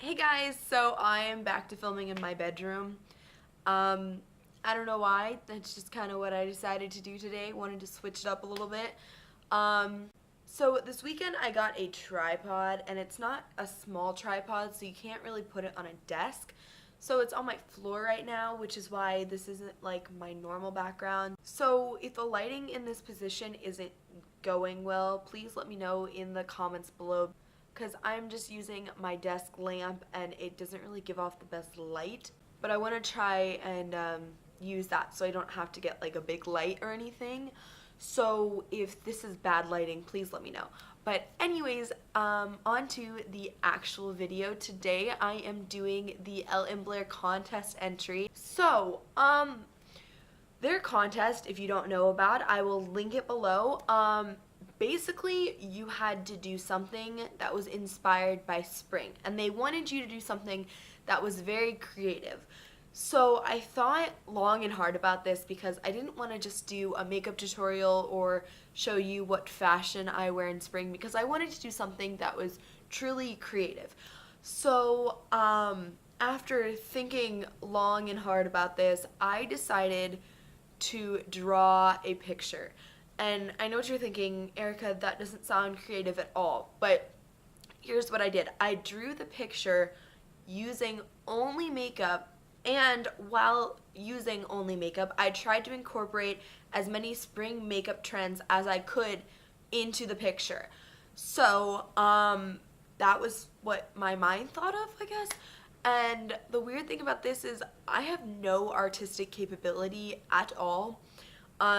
Hey guys, so I am back to filming in my bedroom. I don't know why, that's just kind of what I decided to do today. Wanted to switch it up a little bit. So this weekend I got a tripod, and it's not a small tripod, so you can't really put it on a desk. So it's on my floor right now, which is why this isn't like my normal background. So if the lighting in this position isn't going well, please let me know in the comments below, because I'm just using my desk lamp and it doesn't really give off the best light. But I want to try and use that so I don't have to get like a big light or anything. So if this is bad lighting, please let me know. But anyways, on to the actual video. Today I am doing the Elle and Blair contest entry. So, their contest, if you don't know about, I will link it below. Basically, you had to do something that was inspired by spring, and they wanted you to do something that was very creative. So I thought long and hard about this because I didn't want to just do a makeup tutorial or show you what fashion I wear in spring, because I wanted to do something that was truly creative. So after thinking long and hard about this, I decided to draw a picture. And I know what you're thinking, Erica, that doesn't sound creative at all, but here's what I did. I drew the picture using only makeup, and while using only makeup, I tried to incorporate as many spring makeup trends as I could into the picture. So, that was what my mind thought of, I guess. And the weird thing about this is I have no artistic capability at all.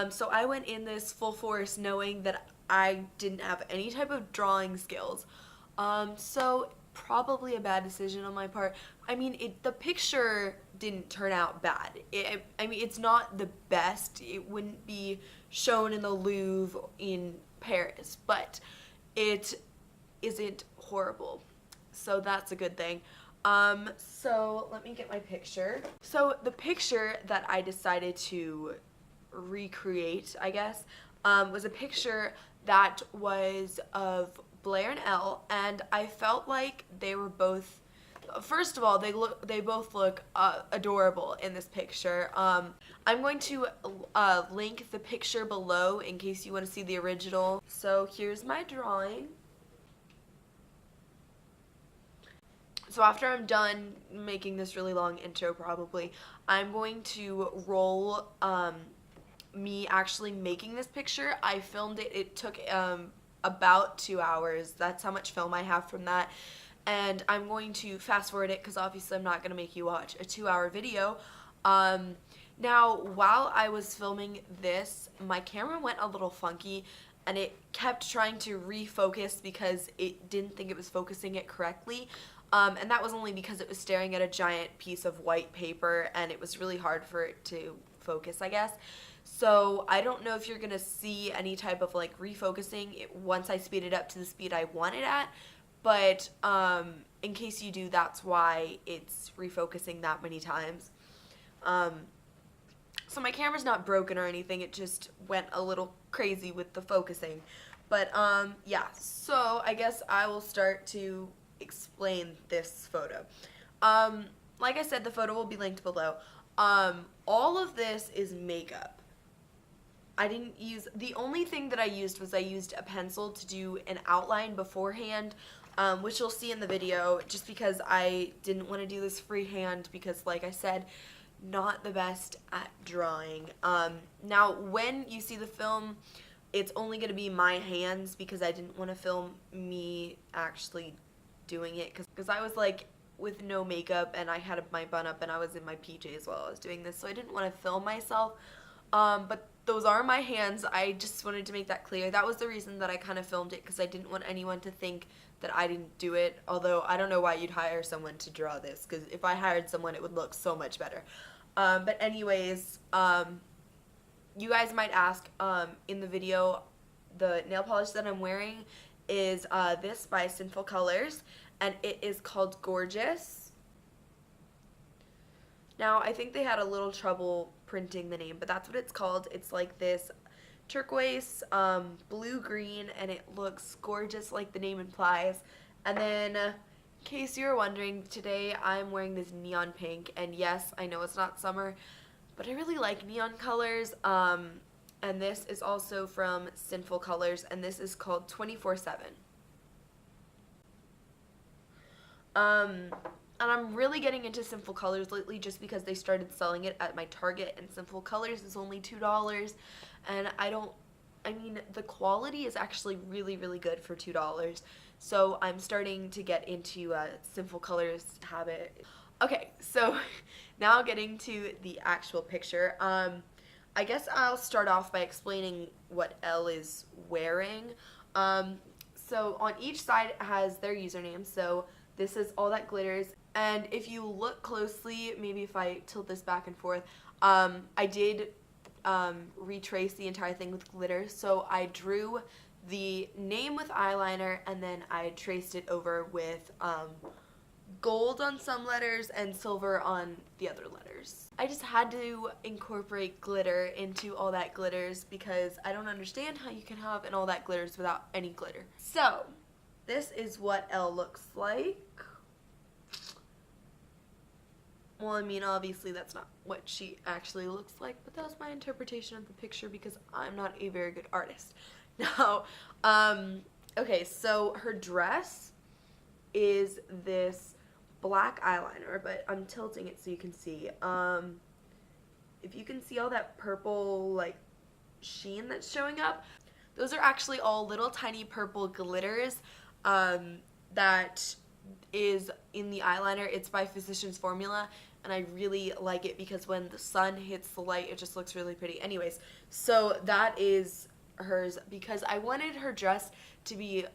So I went in this full force knowing that I didn't have any type of drawing skills. So probably a bad decision on my part. I mean, the picture didn't turn out bad. I mean, it's not the best. It wouldn't be shown in the Louvre in Paris, but it isn't horrible. So that's a good thing. So let me get my picture. So the picture that I decided to recreate, I guess, was a picture that was of Blair and Elle, and I felt like they were both, first of all, they both look adorable in this picture. I'm going to link the picture below in case you want to see the original. So here's my drawing. So after I'm done making this really long intro, probably, I'm going to roll me actually making this picture. I filmed it. It took about 2 hours. That's how much film I have from that. And I'm going to fast forward it because obviously I'm not going to make you watch a 2-hour video. Now, while I was filming this, my camera went a little funky and it kept trying to refocus because it didn't think it was focusing it correctly. And that was only because it was staring at a giant piece of white paper and it was really hard for it to focus, I guess. So I don't know if you're going to see any type of like refocusing once I speed it up to the speed I want it at, but in case you do, that's why it's refocusing that many times. So my camera's not broken or anything, it just went a little crazy with the focusing. But yeah, so I guess I will start to explain this photo. Like I said, the photo will be linked below. All of this is makeup. I didn't use, the only thing that I used was I used a pencil to do an outline beforehand, which you'll see in the video, just because I didn't want to do this freehand because, like I said, not the best at drawing. Now when you see the film, it's only going to be my hands because I didn't want to film me actually doing it, because I was like with no makeup and I had my bun up and I was in my PJs while I was doing this, so I didn't want to film myself. But those are my hands. I just wanted to make that clear. That was the reason that I kind of filmed it, because I didn't want anyone to think that I didn't do it, although I don't know why you'd hire someone to draw this, because if I hired someone it would look so much better. But anyways, you guys might ask, in the video, the nail polish that I'm wearing is this by Sinful Colors, and it is called Gorgeous. Now, I think they had a little trouble printing the name, but that's what it's called. It's like this turquoise, blue-green, and it looks gorgeous like the name implies. And then In case you're wondering, today I'm wearing this neon pink, and yes, I know it's not summer, but I really like neon colors. And this is also from Sinful Colors, and this is called 24/7. And I'm really getting into Sinful Colors lately just because they started selling it at my Target, and Sinful Colors is only $2, and I mean, the quality is actually really, really good for $2. So I'm starting to get into Sinful Colors habit. Okay, so now getting to the actual picture. I guess I'll start off by explaining what Elle is wearing. So on each side has their username. So this is All That Glitters. And if you look closely, maybe if I tilt this back and forth, I did retrace the entire thing with glitter. So I drew the name with eyeliner, and then I traced it over with gold on some letters and silver on the other letters. I just had to incorporate glitter into All That Glitters because I don't understand how you can have an All That Glitters without any glitter. So this is what Elle looks like. Well, I mean, obviously that's not what she actually looks like, but that was my interpretation of the picture because I'm not a very good artist. Now, okay, so her dress is this black eyeliner, but I'm tilting it so you can see. If you can see all that purple, like, sheen that's showing up, those are actually all little tiny purple glitters that is in the eyeliner. It's by Physicians Formula, and I really like it because when the sun hits the light, it just looks really pretty. Anyways, so that is hers because I wanted her dress to be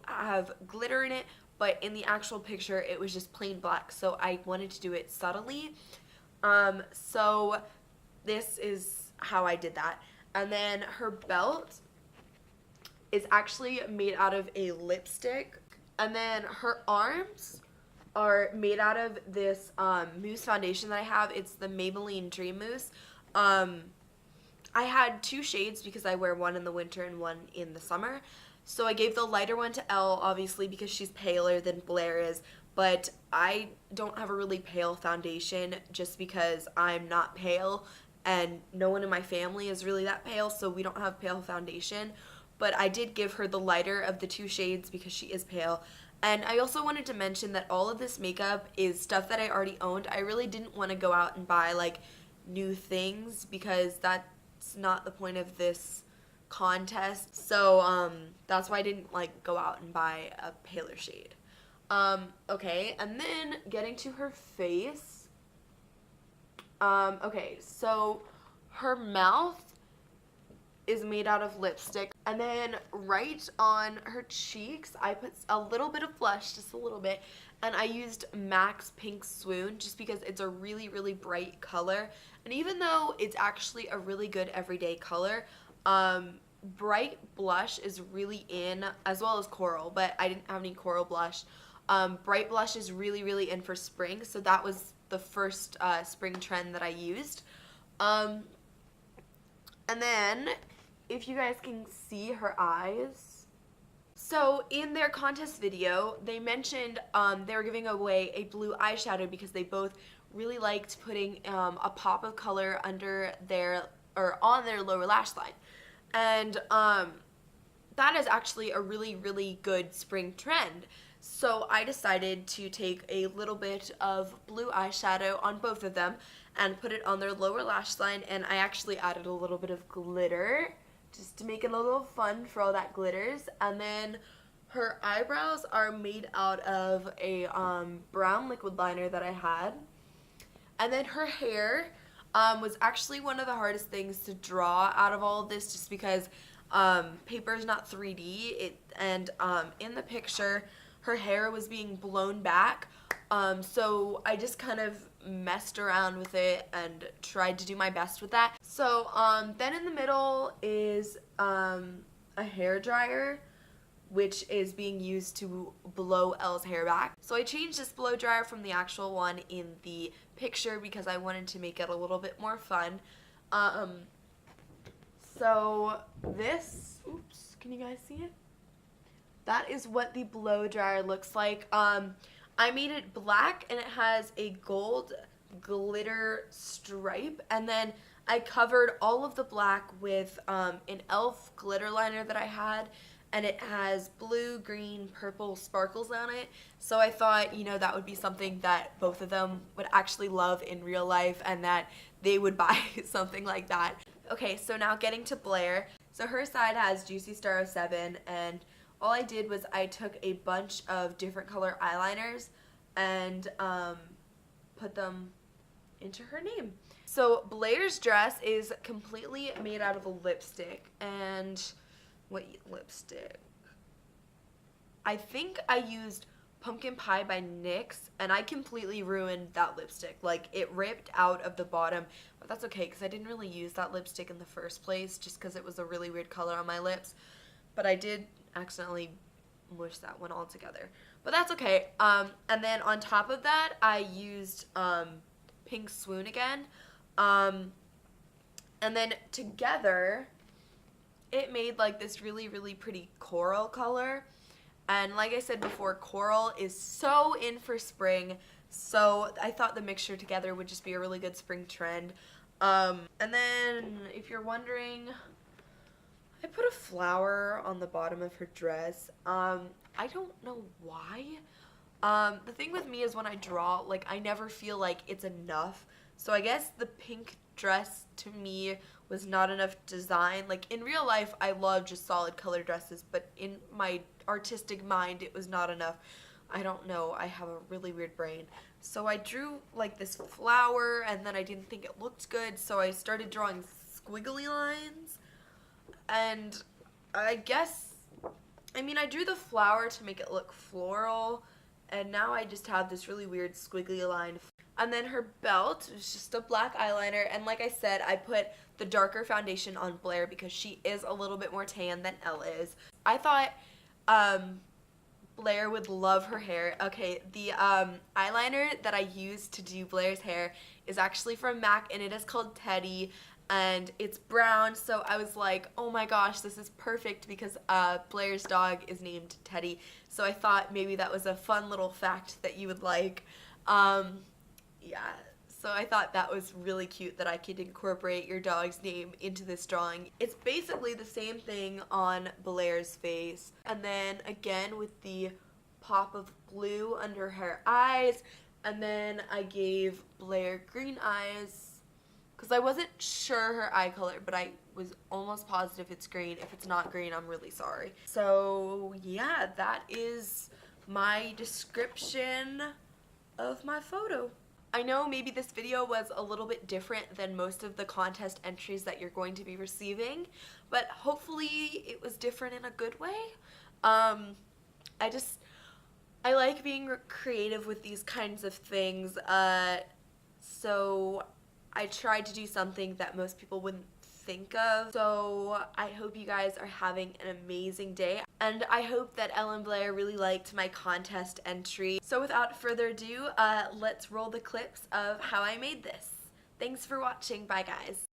have glitter in it, but in the actual picture it was just plain black, so I wanted to do it subtly. So this is how I did that. And then her belt is actually made out of a lipstick. And then her arms are made out of this mousse foundation that I have. It's the Maybelline Dream Mousse. I had two shades because I wear one in the winter and one in the summer. So I gave the lighter one to Elle, obviously, because she's paler than Blair is. But I don't have a really pale foundation just because I'm not pale. And no one in my family is really that pale, so we don't have pale foundation. But I did give her the lighter of the two shades because she is pale. And I also wanted to mention that all of this makeup is stuff that I already owned. I really didn't want to go out and buy, like, new things because that's not the point of this contest. So, that's why I didn't, like, go out and buy a paler shade. Okay, and then getting to her face. Okay, so her mouth is made out of lipstick, and then right on her cheeks I put a little bit of blush, just a little bit, and I used MAC's Pink Swoon just because it's a really, really bright color. And even though it's actually a really good everyday color, bright blush is really in, as well as coral, but I didn't have any coral blush. Bright blush is really, really in for spring, so that was the first spring trend that I used. And then, if you guys can see her eyes. So in their contest video, they mentioned they were giving away a blue eyeshadow because they both really liked putting a pop of color under their, or on their lower lash line. And that is actually a really, really good spring trend. So I decided to take a little bit of blue eyeshadow on both of them and put it on their lower lash line, and I actually added a little bit of glitter just to make it a little fun for all that glitters. And then her eyebrows are made out of a brown liquid liner that I had. And then her hair was actually one of the hardest things to draw out of all of this just because paper is not 3D, and in the picture her hair was being blown back, so I just kind of messed around with it and tried to do my best with that. So then in the middle is a hair dryer, which is being used to blow Elle's hair back. So I changed this blow dryer from the actual one in the picture because I wanted to make it a little bit more fun. So this, oops, can you guys see it? that is what the blow dryer looks like. I made it black and it has a gold glitter stripe, and then I covered all of the black with an e.l.f. glitter liner that I had, and it has blue, green, purple sparkles on it. So I thought, you know, that would be something that both of them would actually love in real life and that they would buy something like that. Okay, so now getting to Blair. So her side has Juicy Star 07, and all I did was I took a bunch of different color eyeliners and put them into her name. So Blair's dress is completely made out of a lipstick, and what lipstick? I think I used Pumpkin Pie by NYX, and I completely ruined that lipstick. Like, it ripped out of the bottom, but that's okay because I didn't really use that lipstick in the first place just because it was a really weird color on my lips. But I did accidentally mush that one all together. But that's okay. And then on top of that, I used Pink Swoon again. And then together, it made like this really, really pretty coral color. And like I said before, coral is so in for spring, so I thought the mixture together would just be a really good spring trend. And then, if you're wondering, I put a flower on the bottom of her dress. I don't know why. The thing with me is when I draw, like, I never feel like it's enough. So I guess the pink dress, to me, was not enough design. Like, in real life, I love just solid color dresses, but in my artistic mind, it was not enough. I don't know, I have a really weird brain. So I drew like this flower, and then I didn't think it looked good, so I started drawing squiggly lines. And I guess, I mean, I drew the flower to make it look floral, and now I just have this really weird squiggly line. And then her belt is just a black eyeliner, and like I said, I put the darker foundation on Blair because she is a little bit more tan than Elle is. I thought Blair would love her hair. Okay, the eyeliner that I used to do Blair's hair is actually from MAC, and it is called Teddy, and it's brown, so I was like, oh my gosh, this is perfect because Blair's dog is named Teddy, so I thought maybe that was a fun little fact that you would like. Yeah, so I thought that was really cute that I could incorporate your dog's name into this drawing. It's basically the same thing on Blair's face. And then again with the pop of blue under her eyes. And then I gave Blair green eyes because I wasn't sure her eye color, but I was almost positive it's green. If it's not green, I'm really sorry. So yeah, that is my description of my photo. I know maybe this video was a little bit different than most of the contest entries that you're going to be receiving, but hopefully it was different in a good way. I like being creative with these kinds of things, so I tried to do something that most people wouldn't think of. So I hope you guys are having an amazing day, and I hope that Elle and Blair really liked my contest entry. So without further ado, let's roll the clips of how I made this. Thanks for watching. Bye guys.